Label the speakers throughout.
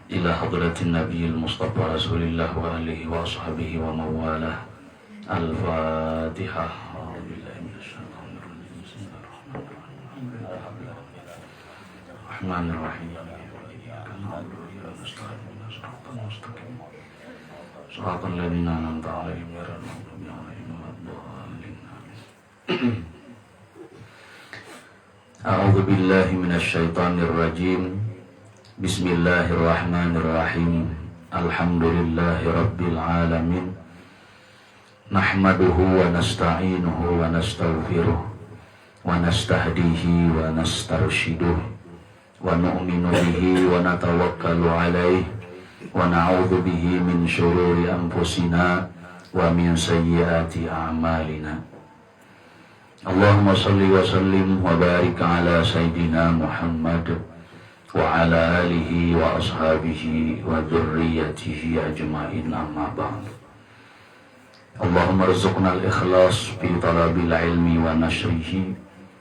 Speaker 1: ila hadratin nabiyil mustafa rasulillah wa alihi wa ashabihi wa mawalah. Al-Fatihah. Bismillahirrahmanirrahim. Shiratal ladzina an'amta 'alaihim ghairil maghdubi 'alaihim waladdallin. A'udzu billahi minasy syaithanir rajim. Bismillahirrahmanirrahim. Alhamdulillahi rabbil alamin. Nahmaduhu wa nasta'inuhu wa nastaghfiruh wa nastahdihi wa nastarshiduh wa nu'minu bihi wa natawakkalu alaihi wa na'udzu bihi min syururi anfusina wa min sayyiati a'malina. Allahumma shalli wa sallim wa barik ala sayyidina Muhammad wa ala alihi wa ashabihi wa dzurriyyatihi ajmain, amma ba'd. Allahumma rzuqna al-ikhlas fi talabil ilmi wa nashrihi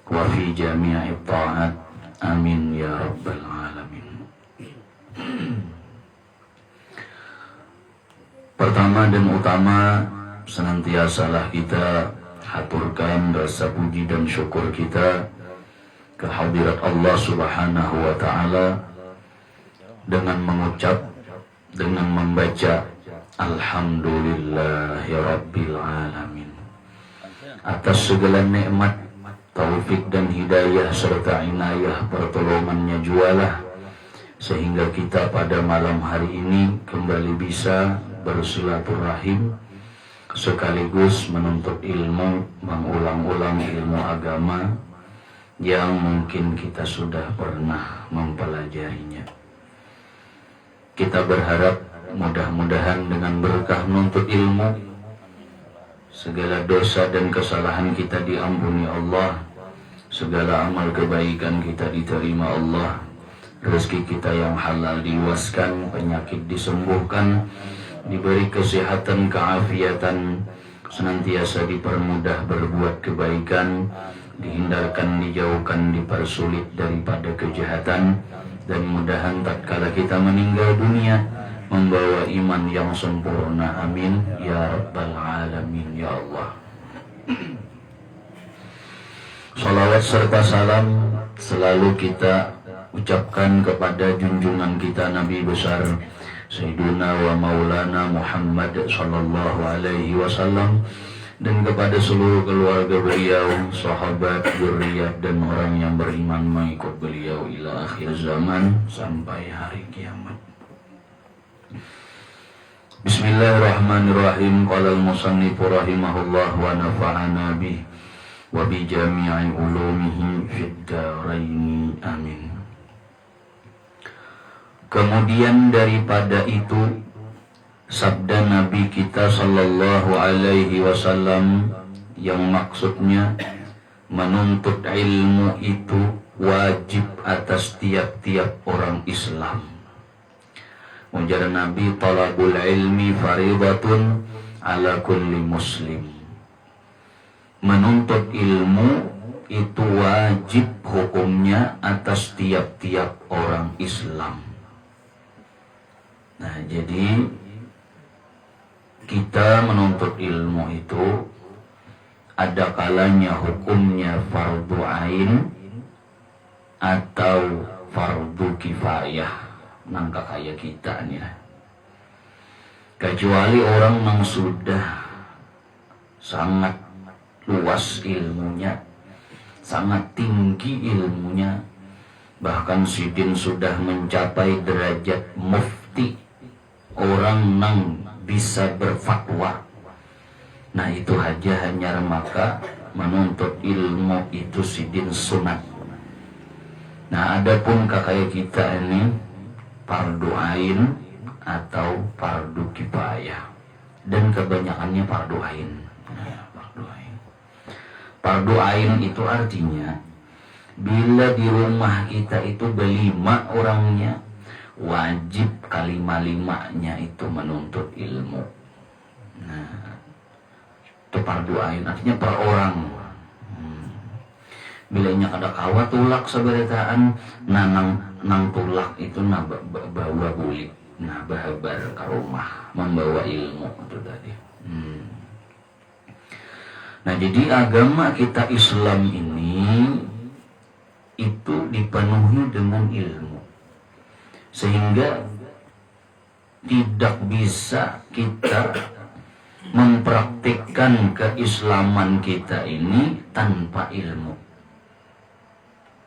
Speaker 1: wa fi jami'i ta'at. Amin ya rabbal alamin. Pertama dan utama, senantiasalah kita haturkan rasa puji dan syukur kita ke hadirat Allah Subhanahu wa ta'ala dengan mengucap, dengan membaca Alhamdulillahi Rabbil Alamin atas segala nikmat, taufik dan hidayah serta inayah pertolongannya jualah sehingga kita pada malam hari ini kembali bisa bersilaturahim sekaligus menuntut ilmu, mengulang-ulang ilmu agama yang mungkin kita sudah pernah mempelajarinya. Kita berharap mudah-mudahan dengan berkah menuntut ilmu, segala dosa dan kesalahan kita diampuni Allah, segala amal kebaikan kita diterima Allah, rezeki kita yang halal diluaskan, penyakit disembuhkan, diberi kesehatan, keafiatan, senantiasa dipermudah berbuat kebaikan, dihindarkan, dijauhkan, dipersulit daripada kejahatan, dan mudahan tatkala kita meninggal dunia membawa iman yang sempurna. Amin ya rabbal alamin ya Allah. Salawat serta salam selalu kita ucapkan kepada junjungan kita Nabi besar Sayyiduna wa Maulana Muhammad sallallahu alaihi wasallam, dan kepada seluruh keluarga beliau, sahabat, dzurriyyat dan orang yang beriman mengikut beliau ila akhir zaman sampai hari kiamat. Bismillahirrahmanirrahim. Qala al-musannifu rahimahullah wa nafa'ana bih wa bi jami'i ulumihi fid dharain. Amin. Kemudian daripada itu sabda Nabi kita sallallahu alaihi wasallam yang maksudnya menuntut ilmu itu wajib atas tiap-tiap orang Islam. Ujar Nabi, talabul ilmi faridatun ala kulli muslim. Menuntut ilmu itu wajib hukumnya atas tiap-tiap orang Islam. Nah, jadi kita menuntut ilmu itu ada kalanya hukumnya fardu ain atau fardu kifayah. Nangka kayak kita nih lah. Kecuali orang yang sudah sangat luas ilmunya, sangat tinggi ilmunya, bahkan sidin sudah mencapai derajat mufti, orang yang bisa berfatwa. Nah itu aja hanya maka menuntut ilmu itu sidin sunat. Nah adapun kayak kita ini fardu ain atau fardu kifayah, dan kebanyakannya fardu ain. Fardu ain itu artinya bila di rumah kita itu berlima orangnya, wajib kalima-limanya itu menuntut ilmu. Nah itu fardu ain, artinya per orang. bilanya kada kawa tulak sabarataan nang tulak itu bawa bulik bahabar ke rumah membawa ilmu itu tadi. Nah jadi agama kita Islam ini itu dipenuhi dengan ilmu sehingga tidak bisa kita mempraktikkan keislaman kita ini tanpa ilmu.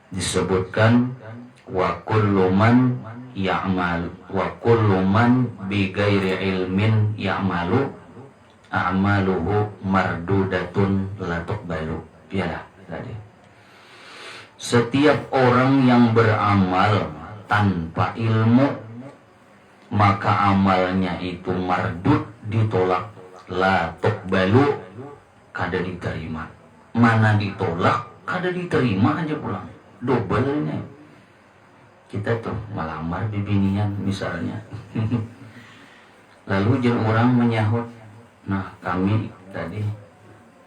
Speaker 1: Disebutkan wa kullu man ya'mal wa kullu man bighairi ilmin ya'malu a'maluhu mardudatun la tuqbalu. Pialah tadi. Setiap orang yang beramal tanpa ilmu maka amalnya itu mardud, ditolak, la tuqbalu, kada diterima. Mana ditolak kada diterima aja pulang. Double ini. Kita tuh melamar di binian misalnya. Lalu jeung orang menyahut, nah kami tadi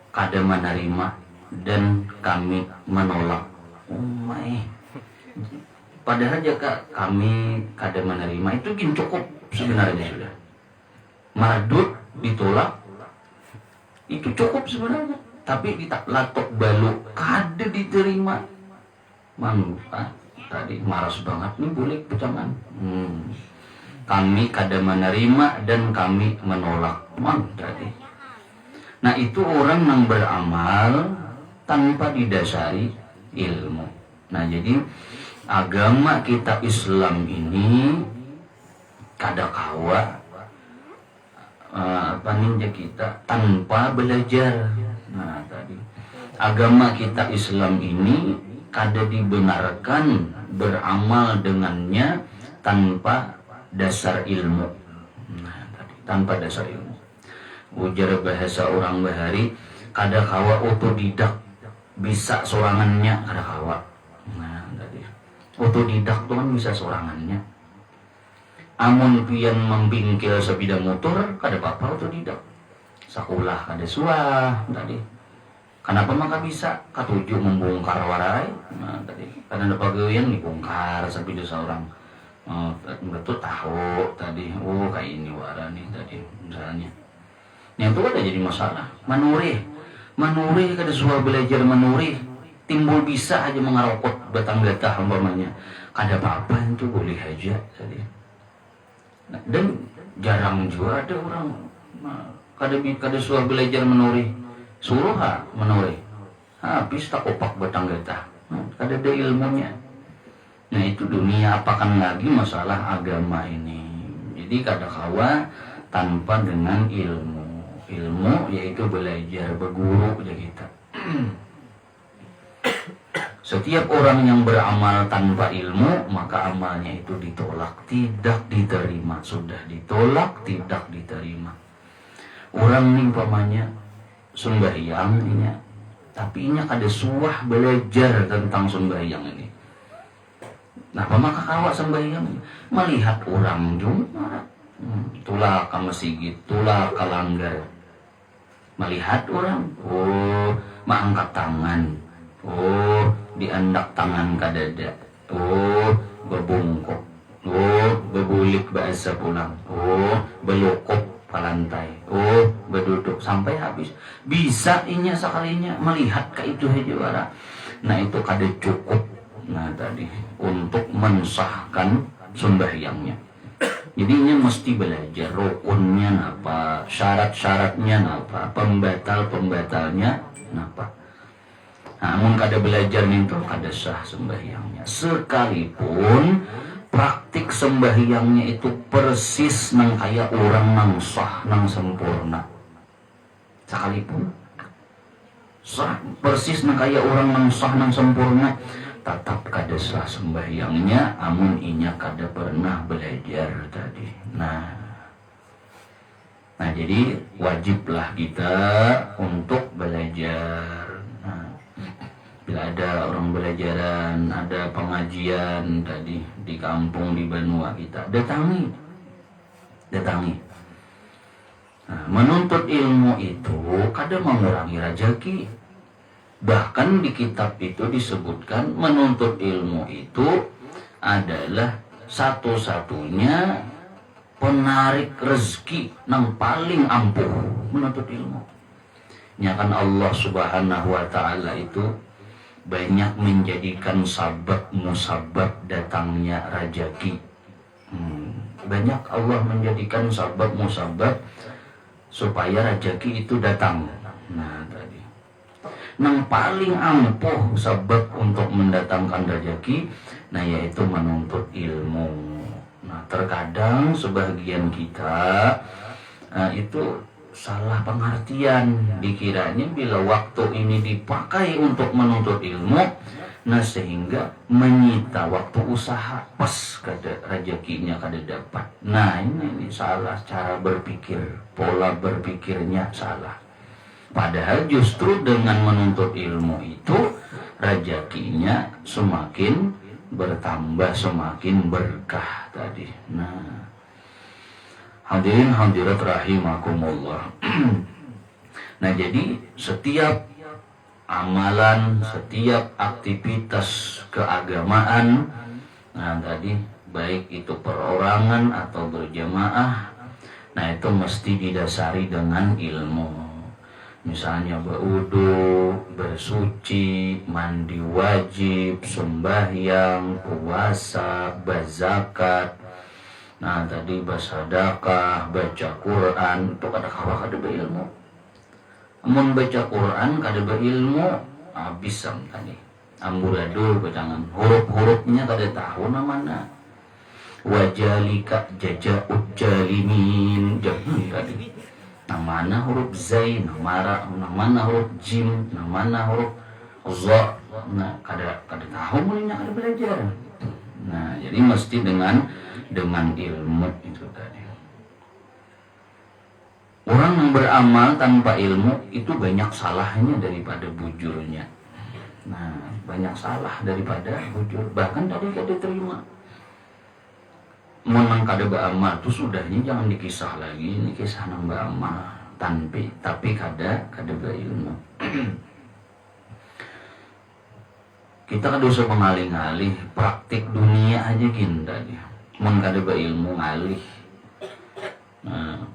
Speaker 1: kada menerima dan kami menolak. Padahal jika kami kada menerima itu gin cukup sebenarnya sudah. Mardud ditolak itu cukup sebenarnya. Tapi latok balu kada diterima. Tadi maras banget nih bulik pecaman. Kami kada menerima dan kami menolak. Tadi. Nah itu orang yang beramal tanpa didasari ilmu. Nah jadi agama kita Islam ini kada kawa kita tanpa belajar. Nah tadi agama kita Islam ini kada dibenarkan beramal dengannya tanpa dasar ilmu. Nah tadi tanpa dasar ilmu. Ujar bahasa orang bahari kada kawa otodidak bisa sorangannya kada kawa. Nah tadi otodidak tuh kan bisa sorangannya. Amun pian membingkil sepeda motor kada apa-apa otodidak. Sakulah kada suah tadi. Kenapa maka bisa katuju membongkar warai? Nah tadi karena ada pegawaian dibongkar sepeda seorang. Betul tahu tadi. Oh kayak ini wara nih tadi misalnya. Yang itu ada jadi masalah. Manuri kada suah belajar manuri. Timbul bisa aja mengarokot batang getah umpamanya. Kada apa-apa itu boleh aja tadi. Nah, dan jarang juga ada orang kada suah belajar menuri. Suruh menuri. Habis tak opak batang getah. Kada ada ilmunya. Nah itu dunia apakan lagi masalah agama ini. Jadi kada kawa tanpa dengan ilmu. Ilmu yaitu belajar berguru aja kita. Setiap orang yang beramal tanpa ilmu maka amalnya itu ditolak, tidak diterima. Sudah ditolak, tidak diterima. Orang nih umpamanya sembahyang ini, tapi inya kada suah belajar tentang sembahyang ini. Nah, maka kawa sembahyang melihat orang Jumat, tulah ke masjid, tulah ke langgar. Melihat orang, oh, mengangkat tangan. Oh, diandak tangan kadada. Oh, berbungkuk. Oh, berbulik bahasa pulang. Oh, belokok ke lantai. Oh, berduduk sampai habis. Bisa inya sekalinya melihat ke itu aja wara. Nah, itu kada cukup. Nah, tadi untuk mensahkan sembahyangnya. Jadi ini mesti belajar rukunnya apa, syarat-syaratnya apa, pembatal-pembatalnya apa. Namun kada belajar itu kada sah sembahyangnya. Sekalipun praktik sembahyangnya itu persis nang kaya orang nang sah, nang sempurna. Sekalipun sah persis nang kaya orang nang sah, nang sempurna, tetap kada sah sembahyangnya. Amun inya kada pernah belajar tadi. Nah jadi wajiblah kita untuk belajar. Bila ada orang belajaran, ada pengajian tadi di kampung di Banua kita, datangi. Nah, menuntut ilmu itu kadang mengurangi rezeki. Bahkan di kitab itu disebutkan menuntut ilmu itu adalah satu-satunya penarik rezeki yang paling ampuh, menuntut ilmu. Ya kan Allah Subhanahu wa taala itu banyak menjadikan sabab musabab datangnya rezeki. Banyak Allah menjadikan sabab musabab supaya rezeki itu datang. Nah, tadi yang paling ampuh sebab untuk mendatangkan rezeki, nah yaitu menuntut ilmu. Nah, terkadang sebagian kita itu salah pengertian, dikiranya bila waktu ini dipakai untuk menuntut ilmu, nah sehingga menyita waktu usaha, pas kada rezekinya kada dapat. Nah ini salah cara berpikir, pola berpikirnya salah. Padahal justru dengan menuntut ilmu itu rezekinya semakin bertambah, semakin berkah tadi. Nah, hadirin hadirat rahimakumullah. Nah, jadi setiap amalan, setiap aktivitas keagamaan, nah tadi baik itu perorangan atau berjamaah, nah itu mesti didasari dengan ilmu. Misalnya berwudu, bersuci, mandi wajib, sembahyang, puasa, berzakat, nah tadi bersedekah, baca Quran, itu kada kawa kada berilmu. Amun baca Quran kada berilmu, habis sam tadi. Amburadul bacangan, huruf-hurufnya kada tahu namana. Wajalika jajaud jalimin, jadi tadi. Namana huruf zai, namana huruf jim, namana huruf za. Nah, kada tahu mulanya kada belajar. Nah, jadi mesti dengan ilmu itu tadi. Orang yang beramal tanpa ilmu itu banyak salahnya daripada bujurnya. Nah, banyak salah daripada bujur. Bahkan tadi kada terima. Menang kada beramal itu sudahnya jangan dikisah lagi. Ini kisah nang beramal tapi kada berilmu. Kita kada usah mengalih-alih praktik dunia aja gini tadi. Men kada berilmu ngalih. Nah,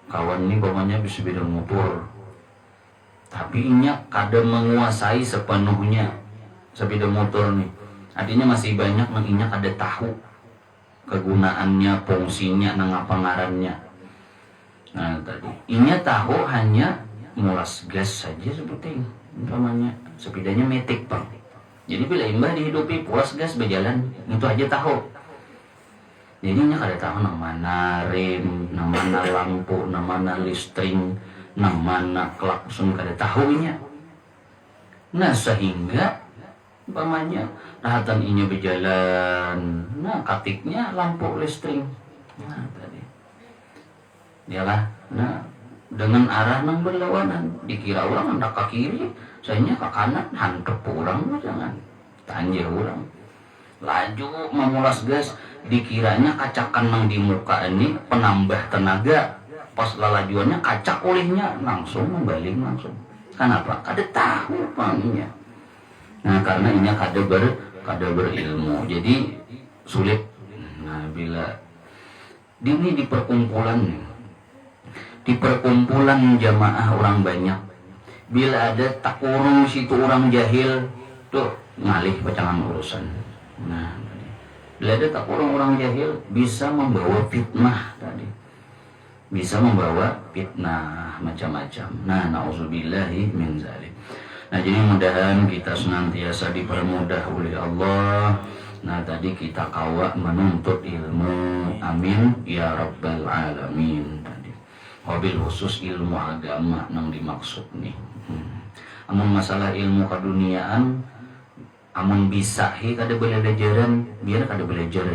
Speaker 1: kawan ini pokoknya bisa bidang motor, tapi inya kada menguasai sepenuhnya sebidang motor nih. Artinya masih banyak nang inya kada tahu kegunaannya, fungsinya, nang apa ngarannya. Nah tadi inya tahu hanya ngulas gas saja sebuting, umpamanya sepedanya metik bang. Jadi bila imbah dihidupi puas gas berjalan, itu aja tahu. Jadi inya kada tahu nang mana rem, nang mana lampu, nang mana listrik, nang mana klakson, kada tahu inya. Nah sehingga umpamanya rahatan inya berjalan, nah katiknya lampu listrik. Nah tadi dialah, nah dengan arah nang berlawanan, dikira orang hendak ke kiri, sayanya ke kanan, handap orang jangan tanjir orang. Laju memulas gas, dikiranya kacakan nang di muka ini penambah tenaga, pas lalajuannya kacak olehnya langsung membalik langsung. Kenapa? Kada tahu pangnya. Nah karena ini kada berilmu, jadi sulit. Nah bila ini di perkumpulan jamaah orang banyak, bila ada takurung situ orang jahil tuh ngalih pacangan urusan. Nah bila ada takurung orang jahil bisa membawa fitnah tadi, bisa membawa fitnah macam-macam. Nah na'udzubillahi min zalik. Nah jadi mudahan kita senantiasa dipermudah oleh Allah. Nah tadi kita kawa menuntut ilmu, amin ya rabbal alamin tadi. Wabil khusus ilmu agama nang dimaksud nih. Amun masalah ilmu keduniaan, amun bisa kada boleh belajaran, biar kada belajar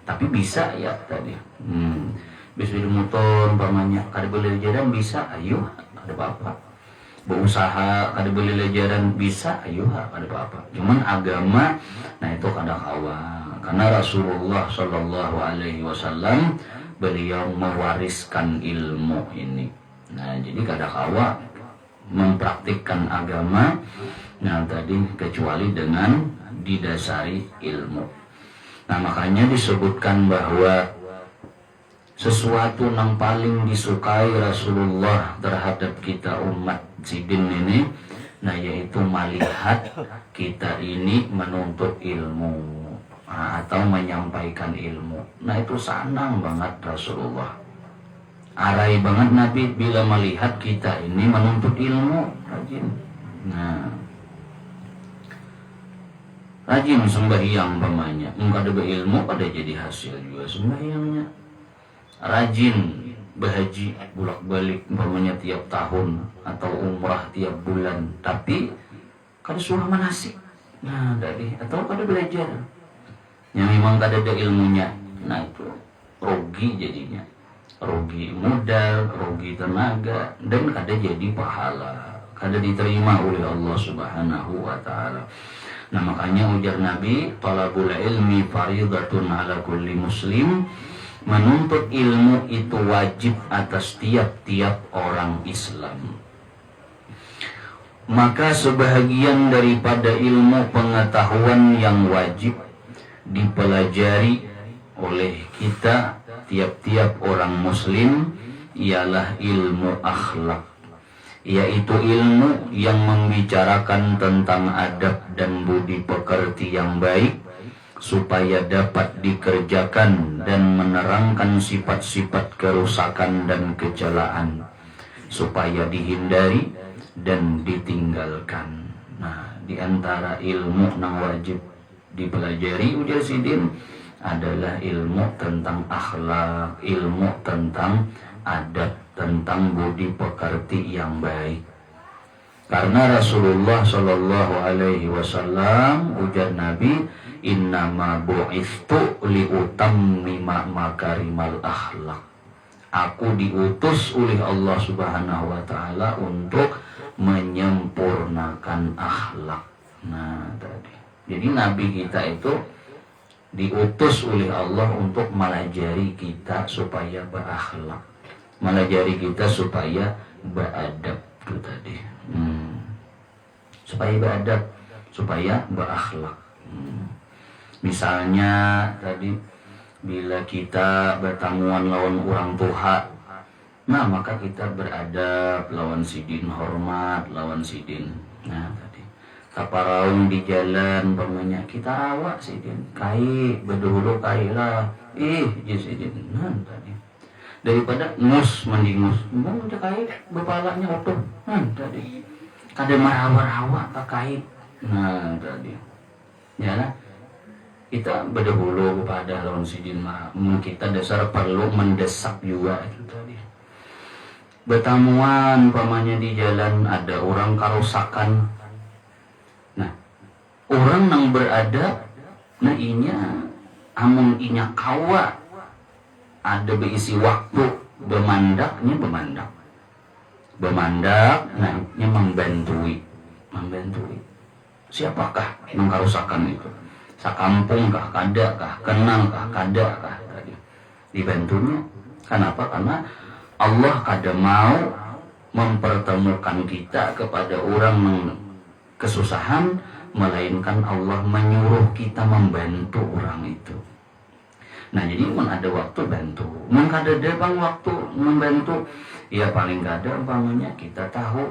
Speaker 1: tapi bisa ya tadi. Bisa di motor umpamanya kada boleh belajaran bisa, ayo ada apa-apa. Berusaha kada boleh belajaran bisa, ayo kada apa-apa. Cuman agama, nah itu kada kawa. Karena Rasulullah Shallallahu Alaihi Wasallam beliau mewariskan ilmu ini. Nah jadi kada kawa mempraktikkan agama. Nah tadi kecuali dengan didasari ilmu. Nah makanya disebutkan bahwa sesuatu yang paling disukai Rasulullah terhadap kita umat sidin ini, nah yaitu melihat kita ini menuntut ilmu atau menyampaikan ilmu. Nah itu senang banget Rasulullah, arai banget Nabi bila melihat kita ini menuntut ilmu, rajin. Nah rajin sembahyang pamannya, enggak ada ilmu pada jadi hasil juga sembahyangnya. Rajin berhaji bolak-balik pamannya tiap tahun atau umrah tiap bulan, tapi kada surah manasik. Nah dari atau kada belajar yang memang kada ada ilmunya. Nah itu rugi jadinya, rugi modal, rugi tenaga, dan kada jadi pahala, kada diterima oleh Allah Subhanahu wa Ta'ala. Nah makanya ujar Nabi, talabul ilmi faridatun ala kulli muslim, menuntut ilmu itu wajib atas tiap-tiap orang Islam. Maka sebahagian daripada ilmu pengetahuan yang wajib dipelajari oleh kita tiap-tiap orang muslim ialah ilmu akhlak, yaitu ilmu yang membicarakan tentang adab dan budi pekerti yang baik supaya dapat dikerjakan dan menerangkan sifat-sifat kerusakan dan kecelaan supaya dihindari dan ditinggalkan. Nah, di antara ilmu yang wajib dipelajari ujar sidin adalah ilmu tentang akhlak, ilmu tentang adab, tentang budi pekerti yang baik. Karena Rasulullah Shallallahu Alaihi Wasallam ujar Nabi, innama bu'ithtu liutammima makarimal akhlak. Aku diutus oleh Allah Subhanahu wa Ta'ala untuk menyempurnakan akhlak. Nah tadi, jadi Nabi kita itu diutus oleh Allah untuk melajari kita supaya berakhlak, melajari kita supaya beradab itu tadi. Supaya beradab, supaya berakhlak. Misalnya tadi bila kita bertamuan lawan orang tua, nah maka kita beradab lawan sidin, hormat lawan sidin. Nah tadi kaparaung di jalan pamannya kita rawak sidin, kai berdulu kai lah, sidin. Nah tadi daripada ngus mendingus, bang udah kai bepalanya otot. Nah tadi kada marawa-rawa pakai. Nah tadi ya lah, kita berdahulu kepada lawan sidin mah kita dasar perlu mendesak juga itu tadi. Bertamuan pamannya di jalan ada orang karusakan. Nah orang yang beradab, nah inya amun inya kawa ada berisi waktu bermandaknya bermandak, nah inya membantui. Siapakah yang karusakan itu? Sakampung kah, kada kah, kenal kah, kada kah tadi dibantunya. Kenapa? Karena Allah kada mau mempertemukan kita kepada orang yang kesusahan, melainkan Allah menyuruh kita membantu orang itu. Nah jadi ada waktu bantu, kada ada bang waktu membantu, ya paling kada umpamanya kita tahu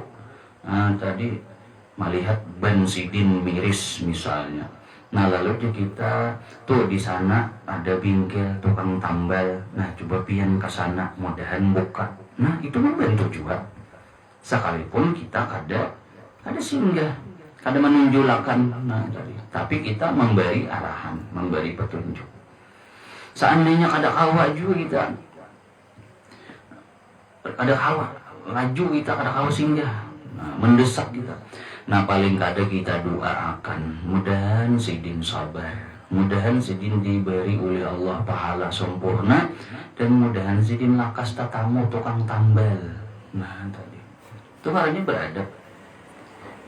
Speaker 1: tadi melihat ban sidin miris misalnya. Nah lalu kita tuh di sana ada bingkel tukang tambal. Nah coba pian ke sana, mudahan buka. Nah itu membantu juga. Sekalipun kita kada singgah, kada menunjulakan. Nah tadi, tapi kita memberi arahan, memberi petunjuk. Seandainya kada kawa juga kita, kada kawa laju kita, kada kawa singgah, mendesak kita. Nah paling kada kita doakan, mudahan sidin sabar, mudahan sidin diberi oleh Allah pahala sempurna, dan mudahan sidin lakas tatamu tukang tambal. Nah tadi itu caranya beradab.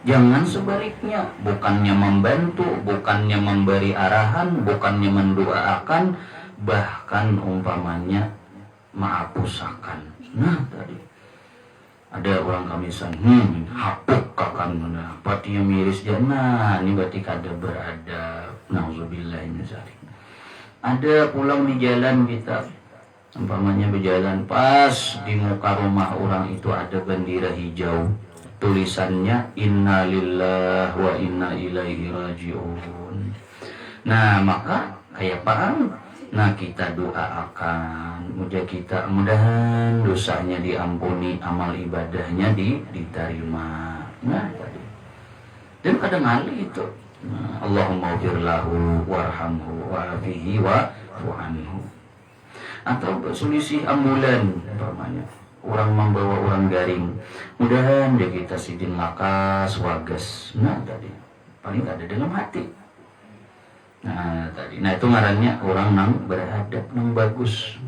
Speaker 1: Jangan sebaliknya, bukannya membantu, bukannya memberi arahan, bukannya mendoakan, bahkan umpamanya mengapusakan. Nah tadi Ada orang kamisan, hapuk kakan mana, patinya miris dia, ini berarti kada beradab, nauzubillah min dzalik. Ada pulang di jalan kita, umpamanya berjalan pas di muka rumah orang itu ada bendera hijau, tulisannya Inna lillahi wa inna ilaihi raji'un. Nah maka kayak apaan? Nah kita doakan, mudahan dosanya diampuni, amal ibadahnya diterima. Nah tadi. Dan kadang kali itu, Allahumma ghfir lahu warhamhu wa'afihi wa'fu anhu. Atau selisih ambulan, umpamanya orang membawa orang garing, mudahan dia kita sidin lakas wagas. Nah tadi paling ada dalam hati. Nah itu ngarannya orang nang beradab, nang bagus.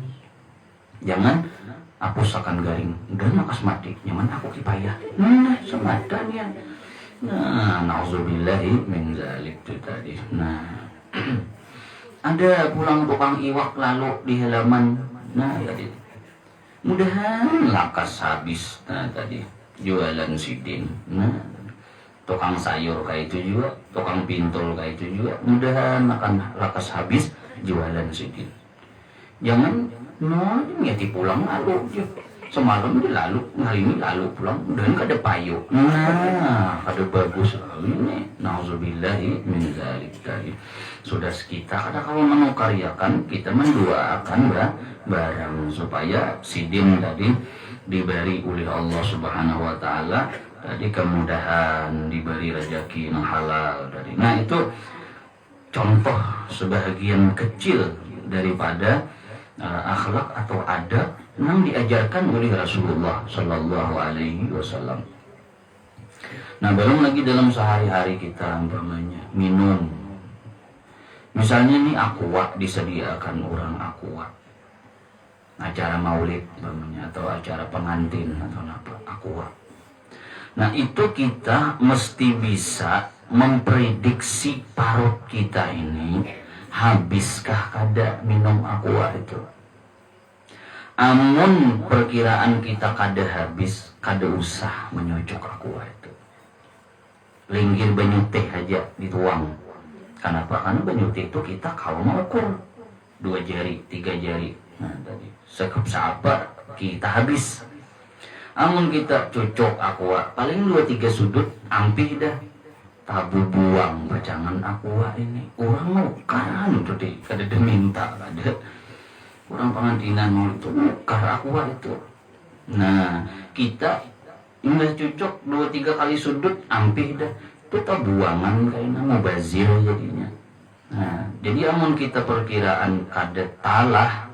Speaker 1: Jangan hapus akan garing dan nakas mati, nyaman aku kipayah. Nah semadan ya. Nah nauzubillahi min dzalik itu tadi. Nah ada pulang tukang iwak lalu di halaman. Nah tadi mudahan lakas habis. Nah tadi jualan sidin. Nah tukang sayur kayak itu juga, tukang pintul kayak itu juga, mudahan akan lakas habis jualan sedikit. Jangan niati pulang lalu dia. Semalam dia lalu, hari ini lalu pulang, mudahan kada payu. Nah, kada bagus ini. Nauzubillahi min dzalik tadi. Sudah kita kada kalau menukaryakan, kita mendoakan barang supaya sidin tadi diberi oleh Allah Subhanahu wa taala. Tadi kemudahan, diberi rezeki yang halal dari. Nah itu contoh sebahagian kecil daripada akhlak atau adab yang diajarkan oleh Rasulullah Sallallahu Alaihi Wasallam. Nah belum lagi dalam sehari-hari kita umpamanya minum. Misalnya nih aqua disediakan orang aqua, acara maulid umpamanya atau acara pengantin atau apa aqua. Nah itu kita mesti bisa memprediksi parut kita ini habiskah kada minum aqua itu. Amun perkiraan kita kada habis, kada usah menyocok aqua itu. Linggir banyu teh aja dituang. Kenapa? Karena banyu teh itu kita kalau mau ukur 2 jari, 3 jari. Nah tadi sekep sabar kita habis. Amun kita cocok aqua paling 2-3 sudut ampih dah, tabu buang bacangan aqua ini. Orang mau kan tadi kada minta, kada orang pengantinan mau itu nukar aqua itu. Nah kita udah cocok 2-3 kali sudut ampih dah, itu buangan kayaknya mubazir jadinya. Nah jadi amun kita perkiraan kada talah,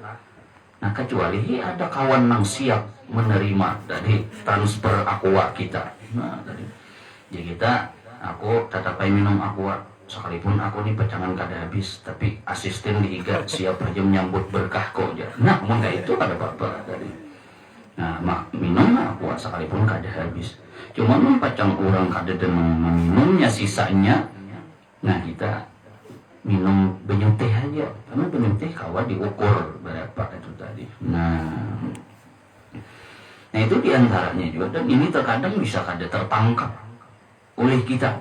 Speaker 1: nah kecuali ada kawan nang siap menerima dari transfer aqua kita. Nah tadi jadi kita aku tetap minum aqua sekalipun aku nih pacangan kada habis, tapi asisten di IGA siap aja menyambut berkah kok aja. Nah enggak itu kada apa-apa tadi. Nah minum aqua sekalipun kada habis, cuma pacang orang kada demen meminumnya sisanya. Nah kita minum banyu teh aja, karena banyu teh kawa diukur berapa itu tadi. Nah itu diantaranya juga, dan ini terkadang bisa kada tertangkap oleh kita,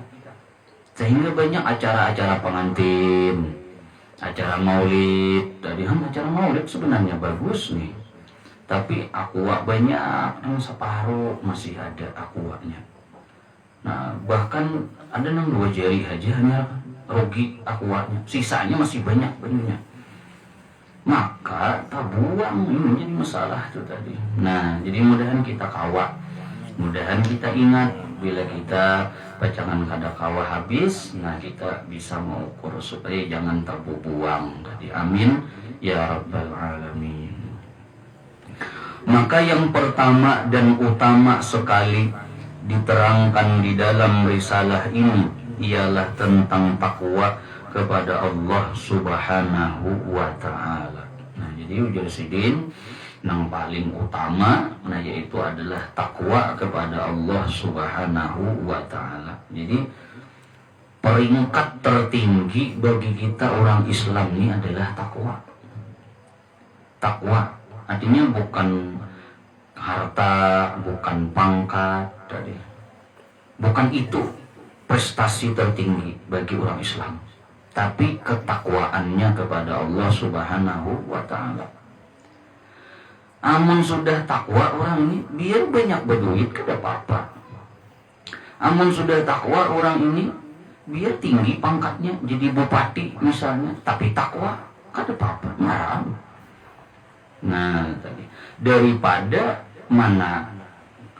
Speaker 1: sehingga banyak acara-acara pengantin, acara maulid. Tadi acara maulid sebenarnya bagus nih, tapi aqua banyak yang separuh masih ada aquanya. Nah bahkan ada yang 2 jari aja hanya rugi aquanya, sisanya masih banyak banyunya. Maka tak buang, ini jadi masalah itu tadi. Nah jadi mudahan kita kawat, mudahan kita ingat bila kita pacangan kada kawa habis, nah kita bisa mengukur supaya jangan terbuang tadi. Amin ya rabbal alamin. Maka yang pertama dan utama sekali diterangkan di dalam risalah ini ialah tentang takwa kepada Allah Subhanahu wa ta'ala. Nah jadi ujar sidin yang paling utama nah yaitu adalah takwa kepada Allah Subhanahu wa ta'ala. Jadi peringkat tertinggi bagi kita orang Islam ini adalah takwa. Takwa artinya bukan harta, bukan pangkat tadi. Bukan itu prestasi tertinggi bagi orang Islam, tapi ketakwaannya kepada Allah Subhanahu wa Ta'ala. Amun sudah takwa orang ini, biar banyak berduit kada apa-apa. Amun sudah takwa orang ini, biar tinggi pangkatnya jadi bupati misalnya, tapi takwa kada apa-apa. Nah tadi, daripada mana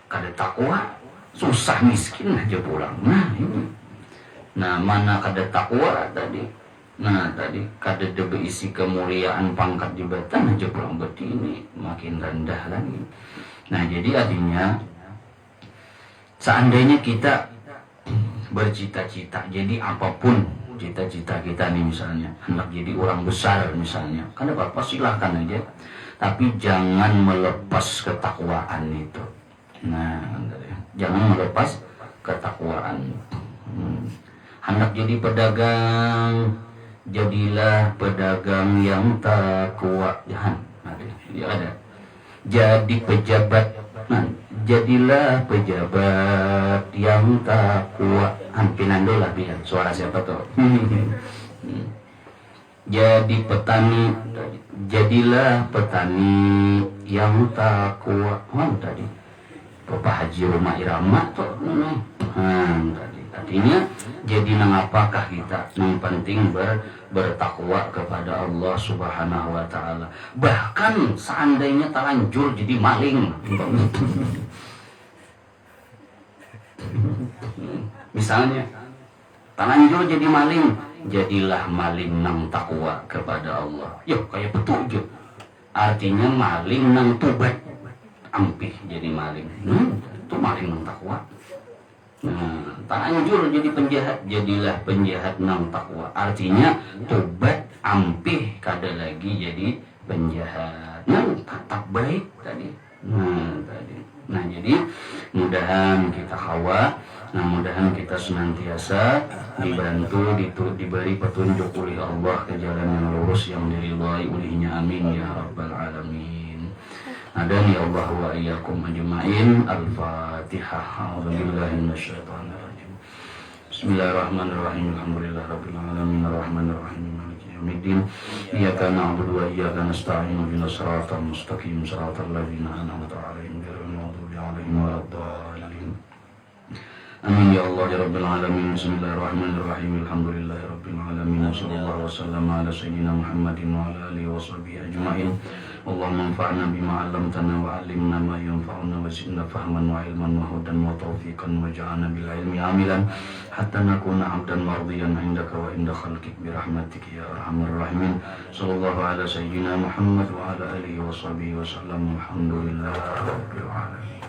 Speaker 1: kada takwa, susah miskin aja pulang. Nah ini, nah mana kada takwa tadi, nah tadi kada berisi kemuliaan pangkat jabatan aja pulang, berarti ini makin rendah lagi. Nah jadi artinya, seandainya kita bercita-cita jadi apapun cita-cita kita nih, misalnya hendak jadi orang besar misalnya, kan apa-apa silahkan aja, tapi jangan melepas ketakwaan itu. Nah, jangan melepas ketakwaan. Hendak jadi pedagang, jadilah pedagang yang takwa. Jangan, ada. Jadi pejabat, nah, jadilah pejabat yang takwa. Pinando lah biar suara siapa tuh. Jadi petani, jadilah petani yang takwa. Tadi Bapak Haji Rumah Irama tuh. Tadi artinya jadi nang apakah kita, yang penting bertakwa kepada Allah Subhanahu wa Ta'ala. Bahkan seandainya terlanjur jadi maling, misalnya terlanjur jadi maling, jadilah maling nang takwa kepada Allah. Yuk kayak petunjuk, artinya maling nang tubat ampih jadi maling. Itu maling nang takwa. Terlanjur jadi penjahat, jadilah penjahat nang takwa, artinya tobat ampih kada lagi jadi penjahat. Tetap baik tadi. Nah jadi mudahan kita hawa, mudahan kita senantiasa dibantu, diberi petunjuk oleh Allah ke jalan yang lurus yang diridhai olehnya. Amin ya rabbal alamin. Adani Allah wa iyyakum ajma'in. Al-Fatihah. A'udzubillahi minasyaitonir rajim. Bismillahirrahmanirrahim. Alhamdulillahirabbil alamin arrahmanir rahim maliki yaumiddin. Iyyaka na'budu wa iyyaka nasta'in. Ihdinas siratal mustaqim, siratal ladzina an'amta 'alaihim ghairil maghdubi 'alaihim waladdallin. Amin ya Allah ya rabbil alamin. Bismillahirrahmanirrahim. Alhamdulillahirabbil alamin. Sallallahu wasallam ala sayyidina Muhammadin wa ala alihi washabihi ajma'in. Allahumma anfa'na bima 'allamtana wa 'allimna ma yanfa'una wa zidna fahman wa ilman wa hudan wa tawfiqan wa ja'alna bil ilmi 'amilan hatta nakuna 'abdan mardiyan 'indaka wa 'inda khalqik bi rahmatika ya arhamar rahimin. Sallallahu ala sayyidina Muhammad wa ala alihi washabihi wasallam. Alhamdulillahirabbil alamin.